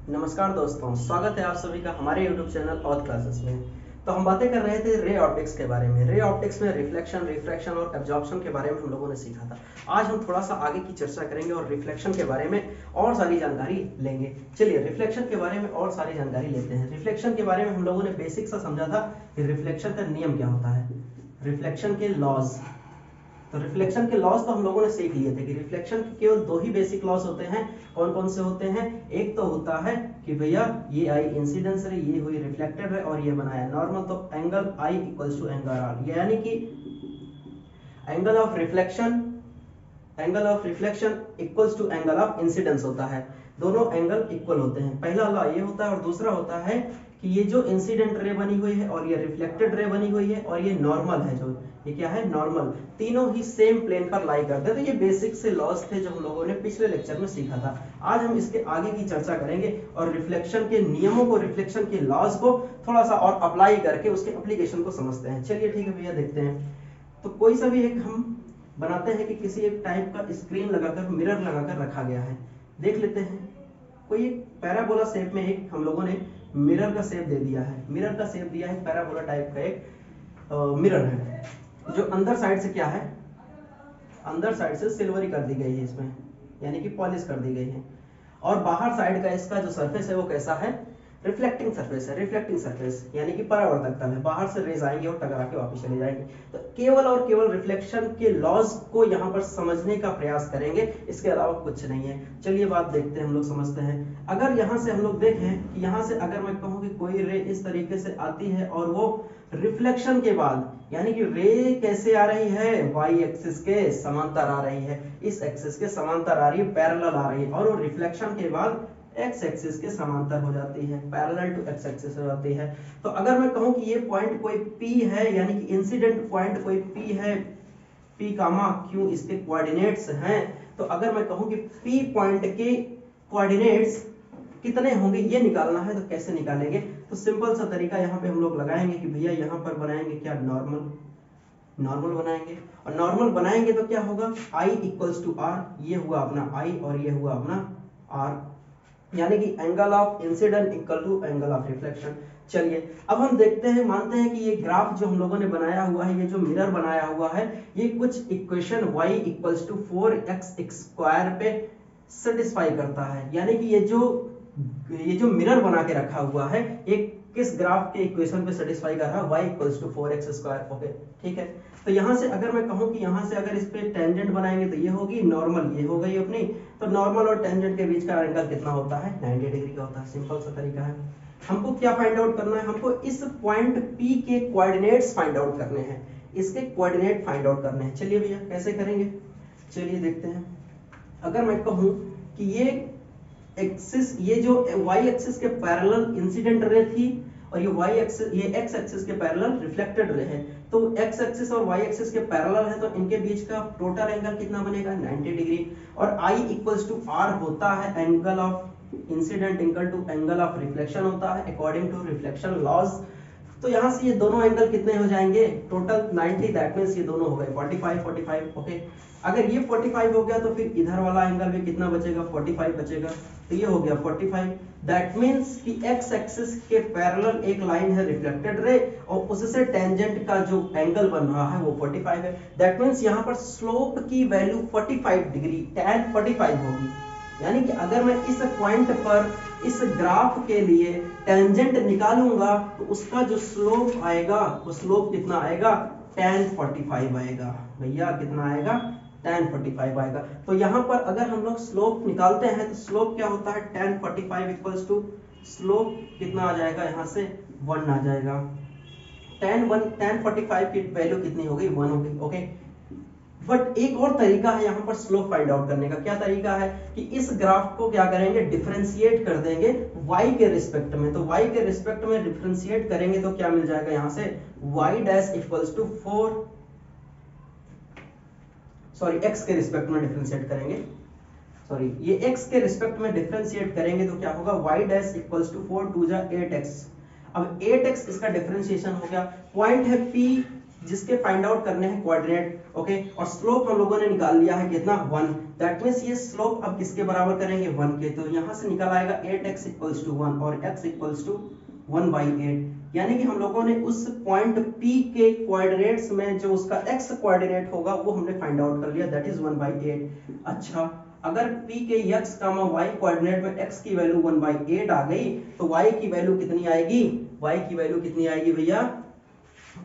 नमस्कार दोस्तों, स्वागत है आप सभी का हमारे YouTube चैनल ऑथ क्लासेस में। तो हम बातें कर रहे थे रे ऑप्टिक्स के बारे में। रे ऑप्टिक्स में रिफ्लेक्शन, रिफ्रैक्शन और एब्जॉर्प्शन के बारे में हम लोगों ने सीखा था। आज हम थोड़ा सा आगे की चर्चा करेंगे और रिफ्लेक्शन के बारे में और सारी जानकारी लेंगे। चलिए रिफ्लेक्शन के बारे में और सारी जानकारी लेते हैं। रिफ्लेक्शन के बारे में हम लोगों ने बेसिक सा समझा था कि रिफ्लेक्शन का नियम क्या होता है, रिफ्लेक्शन के लॉज। तो रिफ्लेक्शन के लॉस तो हम लोगों ने सीख लिए थे कि रिफ्लेक्शन के केवल दो ही बेसिक लॉस होते हैं। कौन कौन से होते हैं? एक तो होता है कि भैया ये आई इंसिडेंस रे, ये हुई रिफ्लेक्टेड रे और ये बनाया नॉर्मल। तो angle I equals to angle R, यानी कि angle of reflection equals to angle of incidence होता है। दोनों एंगल इक्वल होते हैं। पहला लॉ ये होता है और दूसरा होता है कि ये जो इंसिडेंट रे बनी हुई है और ये रिफ्लेक्टेड रे बनी हुई है और ये नॉर्मल है, जो ये क्या है नॉर्मल, तीनों ही सेम प्लेन पर लाई करते हैं। तो ये बेसिक से लॉस थे जो हम लोगों ने पिछले लेक्चर में सीखा था। आज हम इसके आगे की चर्चा करेंगे और रिफ्लेक्शन के नियमों को, रिफ्लेक्शन के लॉस को थोड़ा सा और अप्लाई करके उसके एप्लीकेशन को समझते हैं। चलिए ठीक है भैया, देखते हैं। तो कोई सा भी एक हम बनाते हैं कि किसी एक टाइप का स्क्रीन लगाकर, मिरर लगाकर रखा गया है। देख लेते हैं, कोई एक पैराबोला शेप में एक हम लोगों ने मिरर का शेप दे दिया है। मिरर का शेप दिया है, पैराबोला टाइप का एक मिरर है, जो अंदर साइड से क्या है, अंदर साइड से सिल्वरी कर दी गई है इसमें, यानी कि पॉलिश कर दी गई है। और बाहर साइड का इसका जो सरफेस है वो कैसा है, रिफ्लेक्टिंग सरफेस है। रिफ्लेक्टिंग सरफेस यानी कि परावर्तक तल है, बाहर से रेज आएंगे और टकरा के वापस चले जाएंगे। तो केवल और केवल रिफ्लेक्शन के लॉज को यहाँ पर समझने का प्रयास करेंगे, इसके अलावा कुछ नहीं है। चलिए बात देखते हैं, हम लोग समझते हैं। अगर यहाँ से हम लोग देखें कि यहाँ से अगर मैं कहूँ कि कोई रे इस तरीके से आती है और वो रिफ्लेक्शन के बाद, यानी कि रे कैसे आ रही है, वाई एक्सिस के समांतर आ रही है, इस एक्सिस के समांतर आ रही है, पैरेलल आ रही है, और वो रिफ्लेक्शन के बाद एक्स एक्सिस के समांतर हो जाती है, पैरेलल टू एक्स एक्सिस हो जाती है। तो अगर मैं कहूं कि ये पॉइंट कोई P है, यानी कि इंसिडेंट पॉइंट कोई P है, P कामा Q इसके कोऑर्डिनेट्स हैं, तो अगर मैं कहूं कि P पॉइंट के कोऑर्डिनेट्स कितने होंगे ये निकालना है, तो कैसे निकालेंगे? तो सिंपल सा तरीका यहाँ पे हम लोग लगाएंगे कि भैया यहाँ पर बनाएंगे क्या, नॉर्मल बनाएंगे। और नॉर्मल बनाएंगे तो क्या होगा, I इक्वल्स टू R, ये हुआ अपना I और ये हुआ अपना R, यानी कि angle of incident equal to angle of reflection. चलिए अब हम देखते हैं, मानते हैं कि ये ग्राफ जो हम लोगों ने बनाया हुआ है, ये जो मिरर बनाया हुआ है, ये कुछ equation y equals to 4x square पे सेटिस्फाई करता है। यानी कि ये जो मिरर बना के रखा हुआ है, ये किस ग्राफ के इक्वेशन पे सेटिस्फाई कर रहा है, y equals to 4x square. Okay ठीक है। तो यहाँ से अगर मैं कहूँ कि यहाँ से अगर इस पे टेंजेंट बनाएंगे तो ये होगी नॉर्मल, ये हो गई अपनी। तो नॉर्मल और टेंजेंट के बीच का एंगल कितना होता है, 90 डिग्री का होता है। सिंपल सा तरीका है। हमको क्या फाइंड आउट करना है, हमको इस पॉइंट P के कोऑर्डिनेट्स फाइंड आउट करने हैं, इसके कोऑर्डिनेट फाइंड आउट करने हैं। चलिए भैया कैसे करेंगे, चलिए देखते हैं। अगर मैं कहूँ कि ये एक्सिस, ये जो y एक्सिस के पैरेलल इंसिडेंट रे थी और ये y एक्सिस, ये x एक्सिस के पैरेलल रिफ्लेक्टेड रे है, तो x एक्सिस और y एक्सिस के पैरेलल है, तो इनके बीच का टोटल एंगल कितना बनेगा, 90 डिग्री। और I इक्वल्स टू R होता है angle of incident equal to angle of reflection होता है अकॉर्डिंग टू रिफ्लेक्शन लॉज। तो यहाँ से ये दोनों एंगल कितने हो जाएंगे, टोटल 90, दैट मींस ये दोनों हो गए 45। ओके, अगर ये 45 हो गया तो फिर इधर वाला एंगल भी कितना बचेगा, 45 बचेगा। तो ये हो गया 45, दैट मींस कि x एक्सिस के पैरेलल एक लाइन है रिफ्लेक्टेड रे और उससे टेंजेंट का जो एंगल बन रहा है वो 45 है। दैट मींस यहाँ पर स्लोप की वैल्यू 45 डिग्री tan 45 होगी। यानी कि अगर मैं इस पॉइंट पर इस ग्राफ के लिए टेंजेंट निकालूंगा तो उसका जो स्लोप आएगा वो स्लोप कितना आएगा, tan 45 आएगा। भैया कितना आएगा, tan 45 आएगा। तो यहाँ पर अगर हम लोग स्लोप निकालते हैं तो स्लोप क्या होता है, tan 45 इक्वल्स टू स्लोप कितना आ जाएगा, यहाँ से 1 आ जाएगा। tan 45 की वैल्यू कितनी हो गई, 1 हो गई। ओके, बट एक और तरीका है यहाँ पर स्लोप फाइंड आउट करने का। क्या तरीका है कि इस ग्राफ को क्या करेंगे, डिफरेंशिएट कर देंगे y के रिस्पेक्ट में। तो y के रिस्पेक्ट में डिफरेंशिएट करेंगे तो क्या मिल जाएगा, यहाँ से y dash equals to 4, sorry x के रिस्पेक्ट में डिफरेंशिएट करेंगे, सॉरी ये x के रिस्पेक्ट में डिफरेंशिएट करेंगे तो क्या होगा, y डैश इक्वल्स टू 4 2 जा 8x। अब 8x इसका डिफरेंशिएशन हो गया, पॉइंट है P जिसके फाइंड आउट करने हैं कोऑर्डिनेट, ओके। और स्लोप हम लोगों ने निकाल लिया है कितना 1, दैट मींस ये स्लोप अब किसके बराबर करेंगे 1 के, तो यहां से निकल आएगा 8x इक्वल्स टू 1 और x इक्वल्स टू 1/8, यानी कि हम लोगों ने उस पॉइंट P के कोऑर्डिनेट्स में जो उसका x कोऑर्डिनेट होगा वो हमने फाइंड आउट कर लिया, दैट इज 1/8। अच्छा, अगर P के x, y कोऑर्डिनेट में x की वैल्यू 1/8 आ गई तो y की वैल्यू कितनी आएगी, y की वैल्यू कितनी आएगी भैया,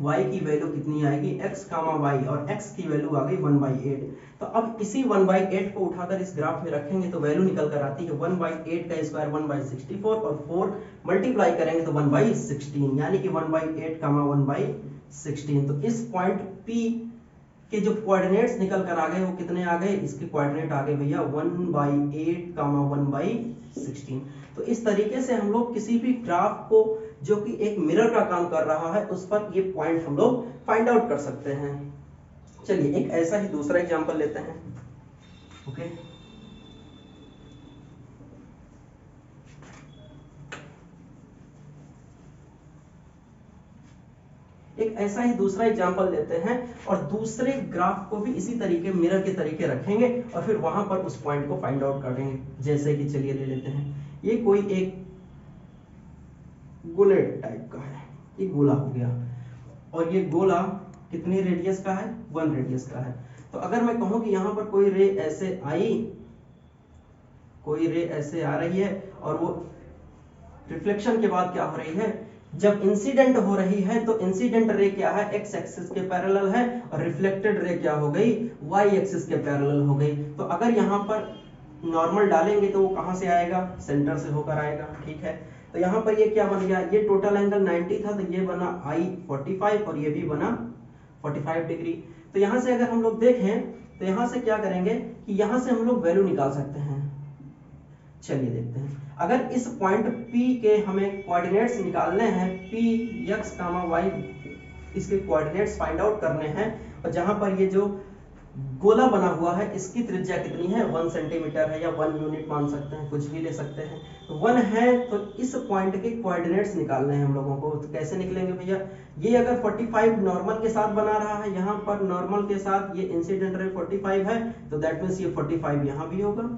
y की वैल्यू कितनी आएगी x, y और x की वैल्यू आ गई 1/8। तो अब इसी 1/8 को उठाकर इस ग्राफ में रखेंगे तो वैल्यू निकल कर आती है 1/8 का स्क्वायर 1/64 और 4 मल्टीप्लाई करेंगे तो 1/16, यानी कि 1/8 1/16। तो इस पॉइंट P के जो कोऑर्डिनेट्स निकल कर आ गए वो कितने आ गए, इसके कोऑर्डिनेट आ गए भैया 1/8 1/16। तो इस तरीके से हम लोग किसी भी ग्राफ को जो कि एक मिरर का काम कर रहा है उस पर ये पॉइंट हम लोग फाइंड आउट कर सकते हैं। चलिए एक ऐसा ही दूसरा एग्जांपल लेते हैं, ओके। एक ऐसा ही दूसरा एग्जांपल लेते हैं और दूसरे ग्राफ को भी इसी तरीके मिरर के तरीके रखेंगे और फिर वहां पर उस पॉइंट को फाइंड आउट करेंगे। जैसे कि चलिए ले लेते हैं, ये कोई एक बुलेट टाइप का है, ये गोला हो गया और ये गोला कितनी रेडियस का है, 1 रेडियस का है। तो अगर मैं कहूं कि यहां पर कोई रे ऐसे आई, कोई रे ऐसे आ रही है और वो रिफ्लेक्शन के बाद क्या हो रही है, जब इंसिडेंट हो रही है तो इंसिडेंट रे क्या है, x एक्सिस के पैरेलल है और रिफ्लेक्टेड रे क्या हो गई, y एक्सिस के पैरेलल हो गई। तो अगर यहाँ पर नॉर्मल डालेंगे तो वो कहां से आएगा, सेंटर से होकर आएगा, ठीक है। तो यहाँ पर ये क्या बन गया, ये टोटल एंगल 90 था तो ये बना I 45 और ये भी बना 45 डिग्री। तो यहाँ से अगर हम लोग देखें तो यहाँ से क्या करेंगे कि यहाँ से हम लोग वैल्यू निकाल सकते हैं। चलिए देखते हैं, अगर इस पॉइंट P के हमें कोऑर्डिनेट्स निकालने हैं, P x, y इसके कोऑर्डिनेट्स फाइंड आउट करने हैं, और जहां पर ये जो गोला बना हुआ है इसकी त्रिज्या कितनी है, 1 सेंटीमीटर है या 1 यूनिट मान सकते हैं, कुछ भी ले सकते हैं। तो 1 है तो इस पॉइंट के कोऑर्डिनेट्स निकालने हैं हम लोगों को। तो कैसे निकलेंगे भैया, ये अगर 45 नॉर्मल के साथ बना रहा है, यहाँ पर नॉर्मल के साथ ये इंसिडेंट रे 45 है तो दैट मींस ये 45 यहाँ भी होगा।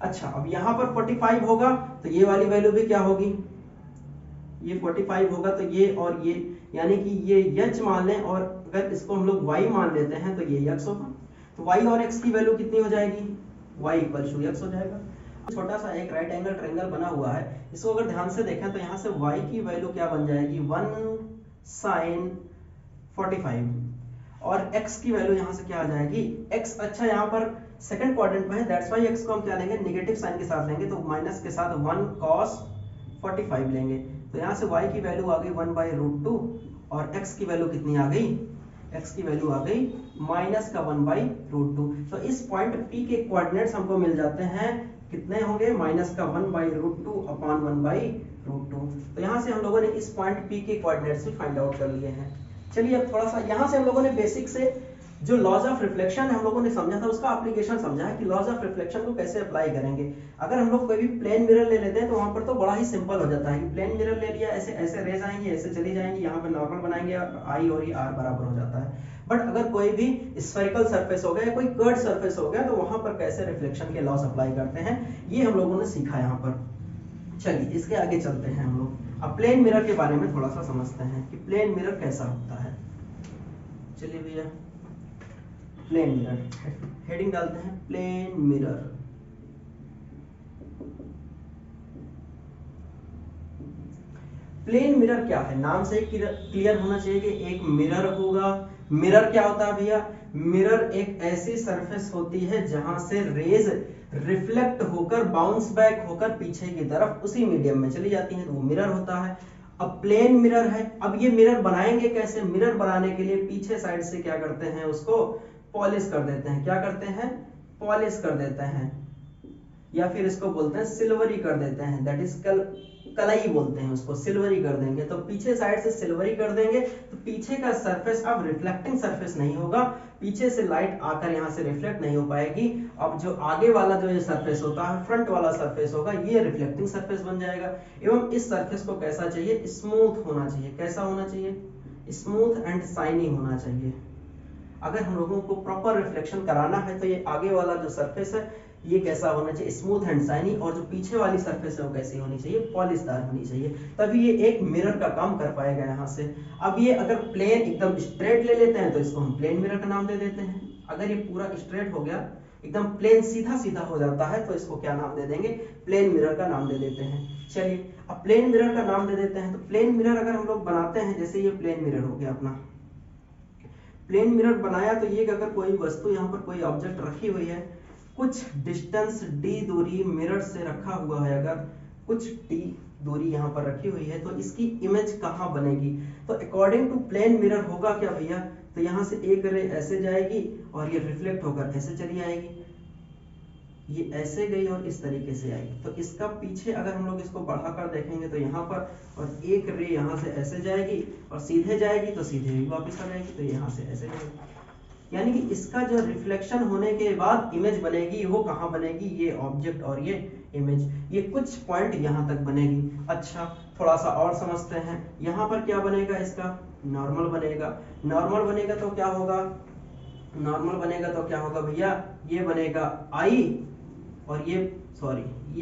अच्छा, अब यहाँ पर 45 होगा तो ये वाली वैल्यू भी क्या होगी, ये 45 होगा तो ये और ये, यानी कि ये h मान लें और अगर इसको हम लोग y मान लेते हैं तो ये x होगा। तो y और x की वैल्यू कितनी हो जाएगी, y इक्वल टू x हो जाएगा। छोटा सा एक राइट एंगल ट्रायंगल बना हुआ है, इसको अगर ध्यान से देखें तो यहाँ से y की वैल्यू क्या बन जाएगी, 1 sin 45 और x की वैल्यू यहाँ से क्या आ जाएगी, x। अच्छा, यहाँ पर सेकंड क्वाड्रेंट में है, दैट्स व्हाई x को हम क्या लेंगे, नेगेटिव साइन के साथ लेंगे, तो माइनस के साथ 1 cos 45 लेंगे। तो यहाँ से y की वैल्यू आ गई 1/√2 और x की वैल्यू कितनी आ गई, x की वैल्यू आ गई माइनस का 1/√2। तो इस पॉइंट P के कोऑर्डिनेट्स हमको मिल जाते हैं, कितने होंगे, माइनस का 1/√2 अपॉन 1/√2। तो यहाँ से हम लोगों ने इस पॉइंट P के कोऑर्डिनेट्स भी फाइंड आउट कर लिए हैं। चलिए अब थोड़ा सा यहाँ से हम लोगों ने बेसिक से जो लॉज ऑफ रिफ्लेक्शन हम लोगों ने समझा था उसका एप्लीकेशन समझा है कि लॉज ऑफ रिफ्लेक्शन को कैसे अप्लाई करेंगे। अगर हम लोग कोई भी प्लेन मिरर ले लेते हैं तो वहां पर तो बड़ा ही सिंपल हो जाता है कि प्लेन मिरर ले लिया, ऐसे ऐसे रेज आएंगे, ऐसे चली जाएंगी, यहाँ पे नॉर्मल बनाएंगे, आई और ये आर बराबर हो जाता है। बट अगर कोई भी स्फेरिकल सरफेस हो गया, कोई कर्व सरफेस हो गया, तो वहां पर कैसे रिफ्लेक्शन के लॉस अप्लाई करते हैं ये हम लोगों ने सीखा यहाँ पर। चलिए इसके आगे चलते हैं हम लोग, अब प्लेन मिरर के बारे में थोड़ा सा समझते हैं कि प्लेन मिरर कैसा होता है। चलिए भैया प्लेन मिरर, हेडिंग डालते हैं प्लेन मिरर। प्लेन मिरर क्या है, नाम से क्लियर होना चाहिए कि एक मिरर होगा। मिरर क्या होता है भैया, मिरर एक ऐसी सरफेस होती है जहां से रेज रिफ्लेक्ट होकर बाउंस बैक होकर पीछे की तरफ उसी मीडियम में चली जाती है, तो वो मिरर होता है। अब प्लेन मिरर है, अब ये मिरर बनाएंगे कैसे, मिरर बनाने के लिए पीछे साइड से क्या करते हैं, उसको पॉलिश कर देते हैं। क्या करते हैं, पॉलिश कर देते हैं, या फिर इसको बोलते हैं सिल्वरी कर देते हैं, दैट इज कलई बोलते हैं उसको, सिल्वरी कर देंगे। तो पीछे साइड से सिल्वरी कर देंगे तो पीछे का सरफेस अब रिफ्लेक्टिंग सरफेस नहीं होगा, पीछे से लाइट आकर यहाँ से रिफ्लेक्ट नहीं हो पाएगी। अब जो आगे वाला जो ये सरफेस होता है, फ्रंट वाला सरफेस होगा, ये रिफ्लेक्टिंग सरफेस बन जाएगा। एवं इस सरफेस को कैसा चाहिए, स्मूथ होना चाहिए। कैसा होना चाहिए, स्मूथ एंड शाइनी होना चाहिए। अगर हम लोगों को प्रॉपर रिफ्लेक्शन कराना है तो ये आगे वाला जो सरफेस है ये कैसा होना चाहिए, स्मूथ एंड शाइनी, और जो पीछे वाली सरफेस है वो कैसी होनी चाहिए, पॉलिशदार होनी चाहिए, तभी ये एक मिरर का काम कर पाएगा यहाँ से। अब ये अगर प्लेन एकदम स्ट्रेट ले लेते हैं तो इसको हम प्लेन मिरर का नाम दे देते हैं। अगर ये पूरा स्ट्रेट हो गया, एकदम प्लेन सीधा सीधा हो जाता है, तो इसको क्या नाम दे देंगे, प्लेन मिरर का नाम दे देते हैं। चलिए अब प्लेन मिरर का नाम दे देते हैं। तो प्लेन मिरर अगर हम लोग बनाते हैं, जैसे ये प्लेन मिरर हो गया अपना, प्लेन मिरर बनाया तो ये अगर कोई वस्तु यहाँ पर कोई ऑब्जेक्ट रखी हुई है, कुछ डिस्टेंस d दूरी मिरर से रखा हुआ है, अगर कुछ d दूरी यहाँ पर रखी हुई है, तो इसकी इमेज कहाँ बनेगी, तो अकॉर्डिंग टू प्लेन मिरर होगा क्या भैया, तो यहाँ से एक रे ऐसे जाएगी और ये रिफ्लेक्ट होकर ऐसे चली आएगी, ये ऐसे गई और इस तरीके से आई। तो इसका पीछे अगर हम लोग इसको बढ़ाकर देखेंगे तो यहाँ पर, और एक रे यहाँ से ऐसे जाएगी और सीधे जाएगी तो सीधे भी वापस आ जाएगी, तो यहाँ से ऐसे जाएगी। यानी कि इसका जो रिफ्लेक्शन होने के बाद इमेज बनेगी वो कहाँ बनेगी, ये ऑब्जेक्ट और ये इमेज, ये कुछ पॉइंट यहाँ तक बनेगी। अच्छा थोड़ा सा और समझते हैं, यहाँ पर क्या बनेगा, इसका नॉर्मल बनेगा। नॉर्मल बनेगा तो क्या होगा, नॉर्मल बनेगा तो क्या होगा भैया, ये बनेगा आई और ये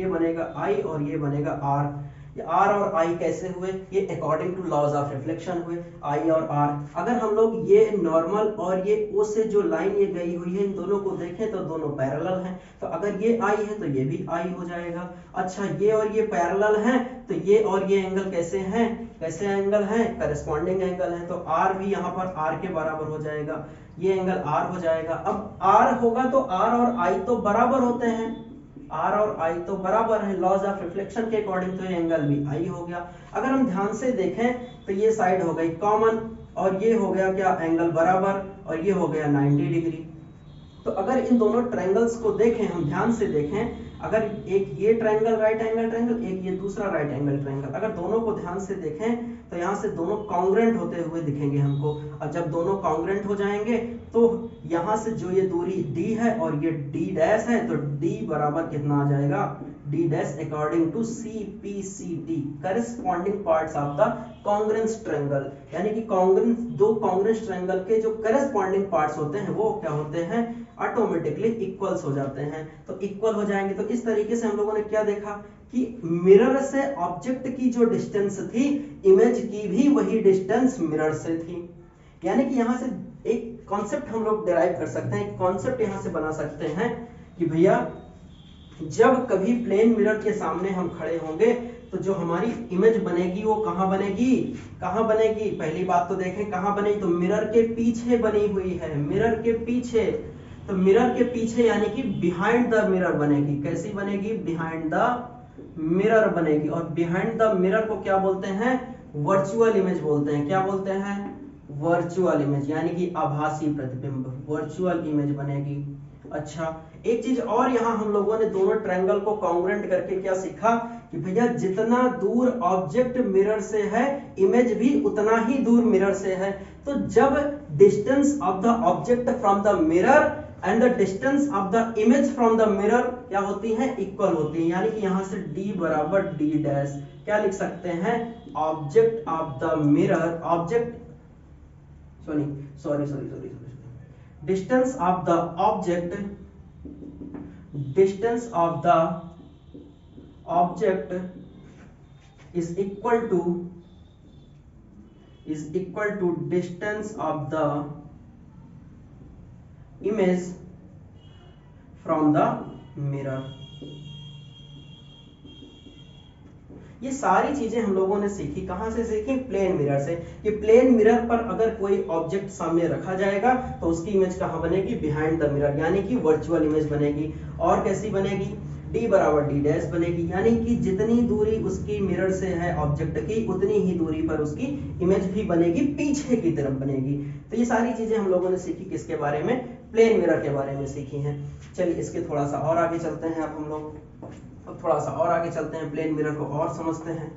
बनेगा आई और ये बनेगा आर। ये आर और आई कैसे हुए, ये according to laws of reflection हुए, आई और आर। अगर हम लोग ये नॉर्मल और ये ओ से जो लाइन ये गई हुई है, इन दोनों को देखें तो दोनों पैरेलल हैं, तो अगर ये आई है तो ये भी आई हो जाएगा। अच्छा ये और ये पैरेलल हैं, तो ये और ये एंगल कैसे हैं, कैसे एंगल हैं, करस्पॉन्डिंग एंगल है, तो आर भी यहाँ पर आर के बराबर हो जाएगा, ये एंगल आर हो जाएगा। अब आर होगा तो आर और आई तो बराबर होते हैं, आर और आई तो बराबर है लॉज ऑफ रिफ्लेक्शन के अकॉर्डिंग, तो ये एंगल भी आई हो गया। अगर हम ध्यान से देखें तो ये साइड हो गई कॉमन और ये हो गया क्या, एंगल बराबर, और ये हो गया 90 डिग्री। तो अगर इन दोनों ट्रायंगल्स को देखें, हम ध्यान से देखें, अगर एक ये ट्रायंगल राइट एंगल ट्रायंगल, एक ये दूसरा राइट एंगल ट्रायंगल, अगर दोनों को ध्यान से देखें तो यहाँ से दोनों कॉन्ग्रुएंट होते हुए दिखेंगे हमको। और जब दोनों कॉन्ग्रुएंट हो जाएंगे तो यहाँ से जो ये दूरी d है और ये d डैश है, तो d बराबर कितना आ जाएगा, d dash according to CPCD, corresponding parts of the congruence triangle. यानी कि कॉन्ग्रुएंस, दो कॉन्ग्रुएंस ट्रायंगल के जो करस्पॉन्डिंग पार्ट्स होते हैं वो क्या होते हैं, ऑटोमेटिकली इक्वल्स हो जाते हैं। तो इक्वल हो जाएंगे, तो इस तरीके से हम लोगों ने क्या देखा कि मिरर से ऑब्जेक्ट की जो डिस्टेंस थी, इमेज की भी वही डिस्टेंस मिरर से थी। यानी कि यहाँ से एक कॉन्सेप्ट हम लोग डिराइव कर सकते हैं, एक कॉन्सेप्ट यहाँ से बना सकते हैं कि भैया जब कभी प्लेन मिरर के सामने हम खड़े होंगे तो जो हमारी इमेज बनेगी वो कहाँ बनेगी, कहाँ बनेगी, पहली बात तो देखें कहाँ बनेगी, तो मिरर के पीछे बनी हुई है, मिरर के पीछे। तो मिरर के पीछे यानी कि बिहाइंड द मिरर बनेगी, कैसी बनेगी, बिहाइंड द मिरर बनेगी। और बिहाइंड द मिरर को क्या बोलते हैं, वर्चुअल इमेज बोलते हैं। क्या बोलते हैं, वर्चुअल इमेज, यानी कि आभासी प्रतिबिंब, वर्चुअल इमेज बनेगी। अच्छा एक चीज और, यहाँ हम लोगों ने दोनों ट्रायंगल को कॉन्ग्रुएंट करके क्या सीखा कि भैया जितना दूर ऑब्जेक्ट मिरर से है, इमेज भी उतना ही दूर मिरर से है। तो जब distance of the object from the mirror and the distance of the image from the mirror क्या होती है, इक्वल होती है। यानी कि यहाँ से d बराबर d डैश क्या लिख सकते हैं, object of the mirror, object sorry distance of the object, distance of the object is equal to distance of the image from the mirror। ये सारी चीजें हम लोगों ने सीखी, कहां से सीखी, प्लेन मिरर से। कि प्लेन मिरर पर अगर कोई ऑब्जेक्ट सामने रखा जाएगा तो उसकी इमेज कहां बनेगी, बिहाइंड द मिरर, यानी कि वर्चुअल इमेज बनेगी। और कैसी बनेगी, d बराबर d डैश बनेगी, यानी कि जितनी दूरी उसकी मिरर से है ऑब्जेक्ट की, उतनी ही दूरी पर उसकी इमेज भी बनेगी, पीछे की तरफ बनेगी। तो ये सारी चीजें हम लोगों ने सीखी किसके बारे में, प्लेन मिरर के बारे में सीखी हैं। चलिए इसके थोड़ा सा और आगे चलते हैं। अब हम लोग थोड़ा सा और आगे चलते हैं, प्लेन मिरर को और समझते हैं।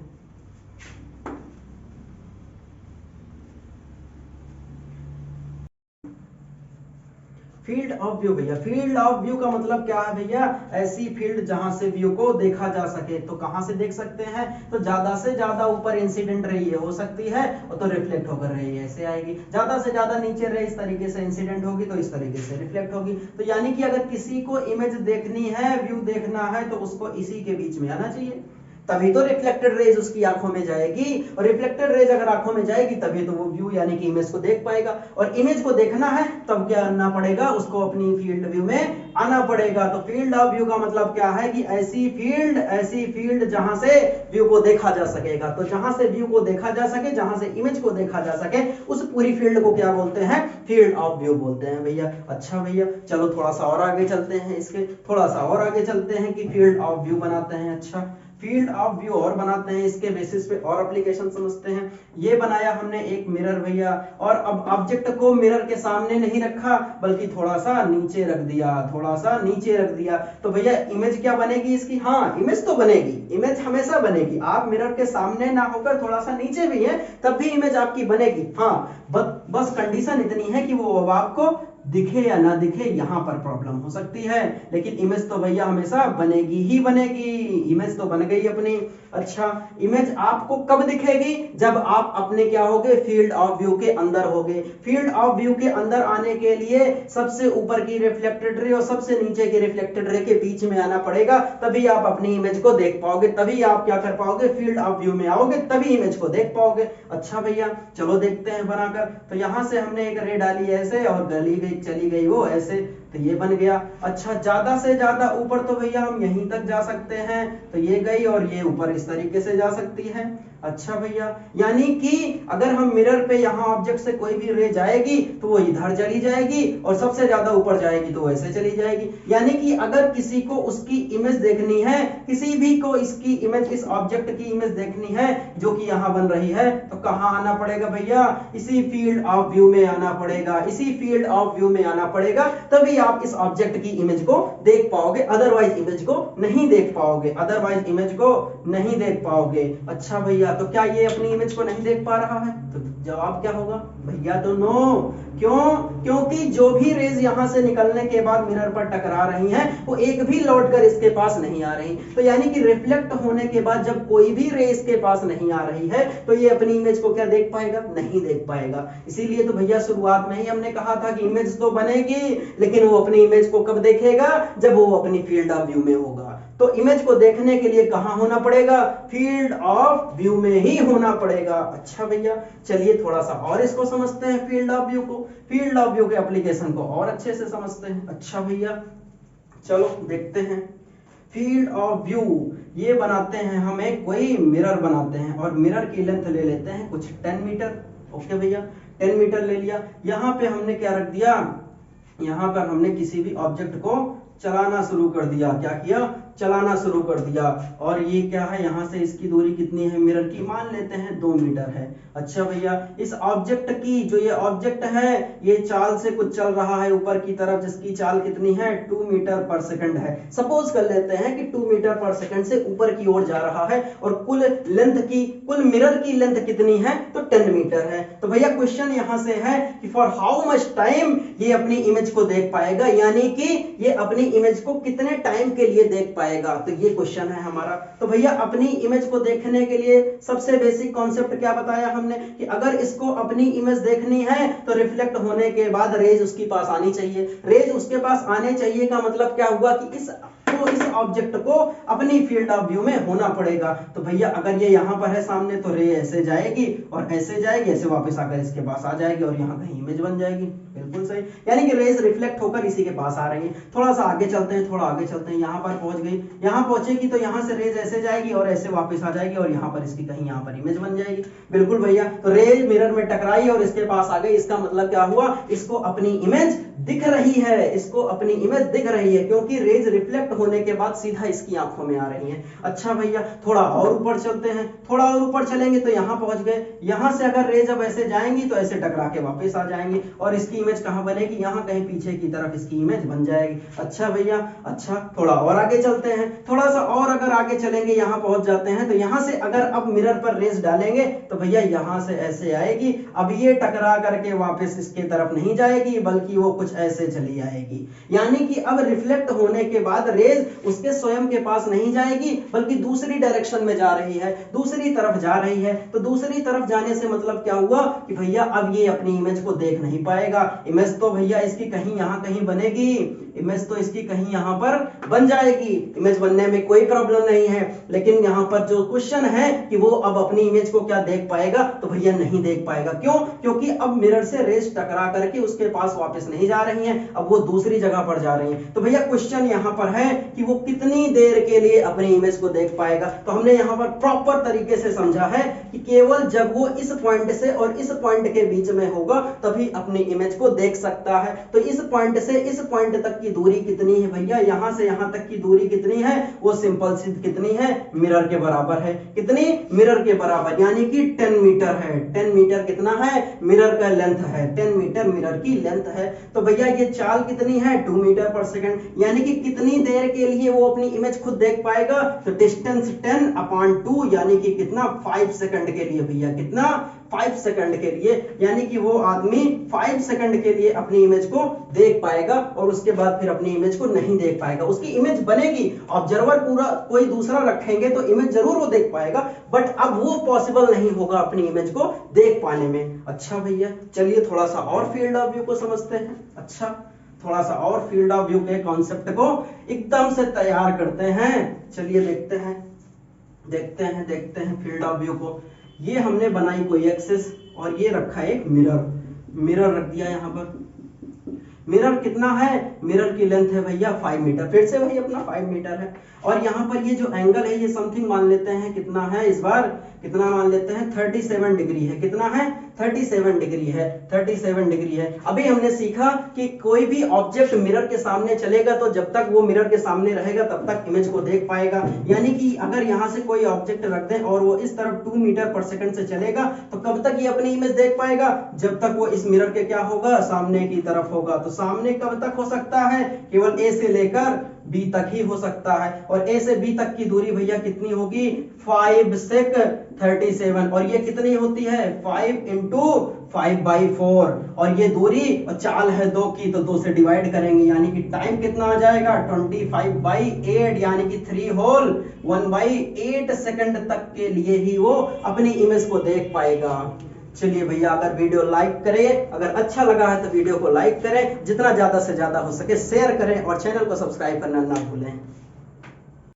फील्ड ऑफ व्यू भैया, फील्ड ऑफ व्यू का मतलब क्या है भैया, ऐसी फील्ड जहां से व्यू को देखा जा सके। तो कहां से देख सकते हैं, तो ज्यादा से ज्यादा ऊपर इंसिडेंट रे ये हो सकती है और तो रिफ्लेक्ट होकर रे ऐसे आएगी, ज्यादा से ज्यादा नीचे रे इस तरीके से इंसिडेंट होगी तो इस तरीके से रिफ्लेक्ट होगी। तो यानी कि अगर किसी को इमेज देखनी है, व्यू देखना है, तो उसको इसी के बीच में आना चाहिए, तभी तो रिफ्लेक्टेड रेज उसकी आंखों में जाएगी, और रिफ्लेक्टेड रेज अगर आंखों में जाएगी तभी तो वो व्यू यानी कि इमेज को देख पाएगा। और इमेज को देखना है तब क्या करना पड़ेगा, उसको अपनी फील्ड व्यू में आना पड़ेगा। तो फील्ड ऑफ व्यू का मतलब क्या है कि ऐसी फील्ड जहां से व्यू को देखा जा सकेगा। तो जहां से व्यू को देखा जा सके, जहां से इमेज को देखा जा सके, उस पूरी फील्ड को क्या बोलते हैं, फील्ड ऑफ व्यू बोलते हैं भैया। अच्छा भैया चलो थोड़ा सा और आगे चलते हैं, इसके थोड़ा सा और आगे चलते हैं कि फील्ड ऑफ व्यू बनाते हैं। अच्छा फील्ड ऑफ व्यू और बनाते हैं, इसके बेसिस पे और एप्लीकेशन समझते हैं। ये बनाया हमने एक मिरर भैया, और अब ऑब्जेक्ट को मिरर के सामने नहीं रखा बल्कि थोड़ा सा नीचे रख दिया, थोड़ा सा नीचे रख दिया। तो भैया इमेज क्या बनेगी इसकी, हाँ इमेज तो बनेगी, इमेज हमेशा बनेगी। आप मिरर के सामने ना होकर थोड़ा सा नीचे भी है तब भी इमेज आपकी बनेगी। हाँ बस कंडीशन इतनी है कि वो अब आपको दिखे या ना दिखे, यहां पर प्रॉब्लम हो सकती है, लेकिन इमेज तो भैया हमेशा बनेगी ही बनेगी। इमेज तो बन गई अपनी। अच्छा इमेज आपको कब दिखेगी, जब आप अपने क्या होगे, फील्ड ऑफ व्यू के अंदर होगे। फील्ड ऑफ व्यू के अंदर आने के लिए सबसे ऊपर की रिफ्लेक्टेड रे और सबसे नीचे की रिफ्लेक्टेड रे के बीच में आना पड़ेगा, तभी आप अपनी इमेज को देख पाओगे, तभी आप क्या कर पाओगे, फील्ड ऑफ व्यू में आओगे, तभी इमेज को देख पाओगे। अच्छा भैया चलो देखते हैं बनाकर। तो यहां से हमने एक रे डाली ऐसे और गली गई चली गई वो ऐसे, तो ये बन गया। अच्छा ज्यादा से ज्यादा ऊपर तो भैया हम यहीं तक जा सकते हैं, तो ये गई और ये ऊपर इस तरीके से जा सकती है। अच्छा भैया यानी कि अगर हम मिरर पे यहाँ ऑब्जेक्ट से कोई भी रे जाएगी तो वो इधर चली जाएगी, और सबसे ज्यादा ऊपर जाएगी तो ऐसे चली जाएगी। यानी कि अगर किसी को उसकी इमेज देखनी है, किसी भी को इसकी इमेज, इस ऑब्जेक्ट की इमेज देखनी है जो कि यहाँ बन रही है, तो कहाँ आना पड़ेगा भैया, इसी फील्ड ऑफ व्यू में आना पड़ेगा, इसी फील्ड ऑफ व्यू में आना पड़ेगा, तभी आप इस ऑब्जेक्ट की इमेज को देख पाओगे, अदरवाइज इमेज को नहीं देख पाओगे, अदरवाइज इमेज को नहीं देख पाओगे। अच्छा भैया तो क्या ये अपनी इमेज को नहीं देख पा रहा है, तो जवाब क्या होगा भैया, तो नो। क्यों, क्योंकि जो भी रेज यहां से निकलने के बाद मिरर पर टकरा रही हैं वो एक भी लौटकर इसके पास नहीं आ रही। तो यानी कि रिफ्लेक्ट होने के बाद जब कोई भी रे इसके पास नहीं आ रही है तो ये अपनी इमेज को क्या देख पाएगा, नहीं देख पाएगा। इसीलिए तो भैया शुरुआत में ही हमने कहा था कि इमेज तो बनेगी, लेकिन वो अपनी इमेज को कब देखेगा, जब वो अपनी फील्ड ऑफ व्यू में होगा। तो इमेज को देखने के लिए कहां होना पड़ेगा, फील्ड ऑफ व्यू में ही होना पड़ेगा। अच्छा भैया चलिए थोड़ा सा और इसको समझते हैं, फील्ड ऑफ व्यू को, फील्ड ऑफ व्यू के एप्लीकेशन को और अच्छे से समझते हैं। अच्छा भैया चलो देखते हैं। फील्ड ऑफ व्यू ये बनाते हैं, हम एक कोई मिरर बनाते हैं और मिरर की लेंथ ले लेते हैं कुछ 10 मीटर। ओके भैया 10 मीटर ले लिया। यहां पे हमने क्या रख दिया, यहां पर हमने किसी भी ऑब्जेक्ट को चलाना शुरू कर दिया। क्या किया, चलाना शुरू कर दिया। और ये क्या है, यहां से इसकी दूरी कितनी है मिरर की, मान लेते हैं 2 मीटर है। अच्छा भैया इस ऑब्जेक्ट की, जो ये ऑब्जेक्ट है ये चाल से कुछ चल रहा है ऊपर की तरफ, जिसकी चाल कितनी है 2 मीटर पर सेकंड है। सपोज कर लेते हैं कि 2 मीटर पर सेकंड से ऊपर की ओर जा रहा है, और कुल लेंथ की, कुल मिरर की लेंथ कितनी है, तो 10 मीटर है। तो भैया क्वेश्चन यहां से है कि फॉर हाउ मच टाइम ये अपनी इमेज को देख पाएगा, यानी कि ये अपनी इमेज को कितने टाइम के लिए देख पाएगा, तो ये क्वेश्चन है हमारा। तो भैया अपनी इमेज को देखने के लिए सबसे बेसिक कॉन्सेप्ट क्या बताया हमने, कि अगर इसको अपनी इमेज देखनी है तो रिफ्लेक्ट होने के बाद रेज उसके पास आनी चाहिए। रेज उसके पास आने चाहिए का मतलब क्या हुआ कि इस ऑब्जेक्ट को अपनी फील्ड ऑफ व्यू में होना पड़ेगा। तो भैया अगर ये यहां पर है सामने तो रे ऐसे जाएगी और ऐसे जाएगी, ऐसे वापस आकर इसके पास आ जाएगी और यहां कहीं इमेज बन जाएगी। बिल्कुल सही, यानी कि रेज रिफ्लेक्ट होकर इसी के पास आ रही है। थोड़ा सा आगे चलते हैं, थोड़ा आगे चलते हैं, यहां पर पहुंच गई, यहां पहुंचेगी तो यहां से रेज ऐसे जाएगी और ऐसे वापस आ जाएगी और यहां पर इसकी कहीं यहां पर इमेज बन जाएगी। बिल्कुल भैया, तो रेज मिरर में टकराई और इसके पास आ गई, इसका मतलब क्या हुआ, इसको अपनी इमेज दिख रही है, इसको अपनी इमेज दिख रही है, क्योंकि रेज रिफ्लेक्ट होने के बाद सीधा इसकी आंखों में आ रही है। अच्छा भैया थोड़ा और ऊपर चलते हैं, थोड़ा और ऊपर चलेंगे तो यहां पहुंच गए। यहां से अगर रेज अब ऐसे जाएंगी तो ऐसे टकरा के वापस आ जाएंगी और इसकी इमेज कहाँ बनेगी, यहाँ कहीं पीछे की तरफ इसकी इमेज बन जाएगी। अच्छा भैया, अच्छा थोड़ा और आगे चलते हैं, थोड़ा सा और अगर आगे चलेंगे यहाँ पहुंच जाते हैं, तो यहाँ से अगर अब मिरर पर रेज डालेंगे तो भैया यहाँ से ऐसे आएगी। अब ये टकरा करके वापस इसके तरफ नहीं जाएगी, बल्कि वो कुछ ऐसे चली आएगी। यानी कि अब रिफ्लेक्ट होने के बाद रेज उसके स्वयं के पास नहीं जाएगी, बल्कि दूसरी डायरेक्शन में जा रही है, दूसरी तरफ जा रही है। तो दूसरी तरफ जाने से मतलब क्या हुआ कि भैया अब ये अपनी इमेज को देख नहीं पाएगा। इमेज तो भैया इसकी कहीं यहाँ कहीं बनेगी, इमेज तो इसकी कहीं यहाँ पर बन जाएगी, इमेज बनने में कोई प्रॉब्लम नहीं है। लेकिन यहाँ पर जो क्वेश्चन है कि वो अब अपनी इमेज को क्या देख पाएगा, तो भैया नहीं देख पाएगा। क्यों? क्योंकि अब मिरर से रेज टकरा करके उसके पास वापस नहीं जा रही हैं, अब वो दूसरी जगह पर जा रही हैं। तो भैया क्वेश्चन यहाँ पर है कि वो कितनी देर के लिए अपनी इमेज को देख पाएगा। तो हमने यहाँ पर प्रॉपर तरीके से समझा है कि केवल जब वो इस पॉइंट से और इस पॉइंट के बीच में होगा तभी अपनी इमेज को देख सकता है। तो इस पॉइंट से इस पॉइंट तक की दूरी कितनी है भैया, यहां से यहां तक की दूरी कितनी है, वो सिंपल सी कितनी है, मिरर के बराबर है। कितनी? मिरर के बराबर, यानी कि 10 मीटर है। 10 मीटर कितना है, मिरर का लेंथ है, 10 मीटर मिरर की लेंथ है। तो भैया ये चाल कितनी है, 2 मीटर पर सेकंड, यानी कि कितनी देर के लिए वो अपनी इमेज खुद देख पाएगा, तो डिस्टेंस 10/2 यानी कि कितना, 5 सेकंड के लिए भैया, कितना, 5 सेकंड के लिए, यानी कि वो आदमी 5 सेकंड के लिए अपनी इमेज को देख पाएगा और उसके बाद फिर अपनी इमेज को नहीं देख पाएगा। उसकी इमेज बनेगी, ऑब्जर्वर पूरा कोई दूसरा रखेंगे तो इमेज जरूर वो देख पाएगा, बट अब वो पॉसिबल नहीं होगा अपनी इमेज को देख पाने में। अच्छा भैया, चलिए थोड़ा सा और फील्ड ऑफ व्यू को समझते हैं। अच्छा, थोड़ा सा और फील्ड ऑफ व्यू के कॉन्सेप्ट को एकदम से तैयार करते हैं। चलिए देखते हैं फील्ड ऑफ व्यू को। ये हमने बनाई कोई एक्सिस और ये रखा एक मिरर रख दिया यहाँ पर। मिरर कितना है, मिरर की लेंथ है भैया 5 मीटर, फिर से वही अपना 5 मीटर है। और यहाँ पर ये जो एंगल है ये समथिंग मान लेते हैं, कितना है इस बार, कितना मान लेते हैं, 37 डिग्री है। कितना है, 37 डिग्री है, 37 डिग्री है। अभी हमने सीखा कि कोई भी ऑब्जेक्ट मिरर के सामने चलेगा तो जब तक वो मिरर के सामने रहेगा तब तक इमेज को देख पाएगा। यानी कि अगर यहाँ से कोई ऑब्जेक्ट रख दें और वो इस तरफ 2 मीटर पर सेकंड से चलेगा तो कब तक ये अपनी इमेज देख पाएगा, जब तक वो इस मिरर के क्या होगा, सामने की तरफ होगा। तो सामने कब तक हो सकता है, केवल ए से लेकर बी तक ही हो सकता है। और ए से बी तक की दूरी भैया कितनी होगी, 5 सेक 37, और ये कितनी होती है, 5 × 5/4, और ये दूरी और चाल है 2 की, तो 2 से डिवाइड करेंगे, यानी कि टाइम कितना आ जाएगा, 25/8, यानी कि 3 होल 1/8 सेकंड तक के लिए ही वो अपनी इमेज को देख पाएगा। चलिए भैया, अगर वीडियो लाइक करें, अगर अच्छा लगा है तो वीडियो को लाइक करें, जितना ज्यादा से ज्यादा हो सके शेयर करें और चैनल को सब्सक्राइब करना ना भूलें।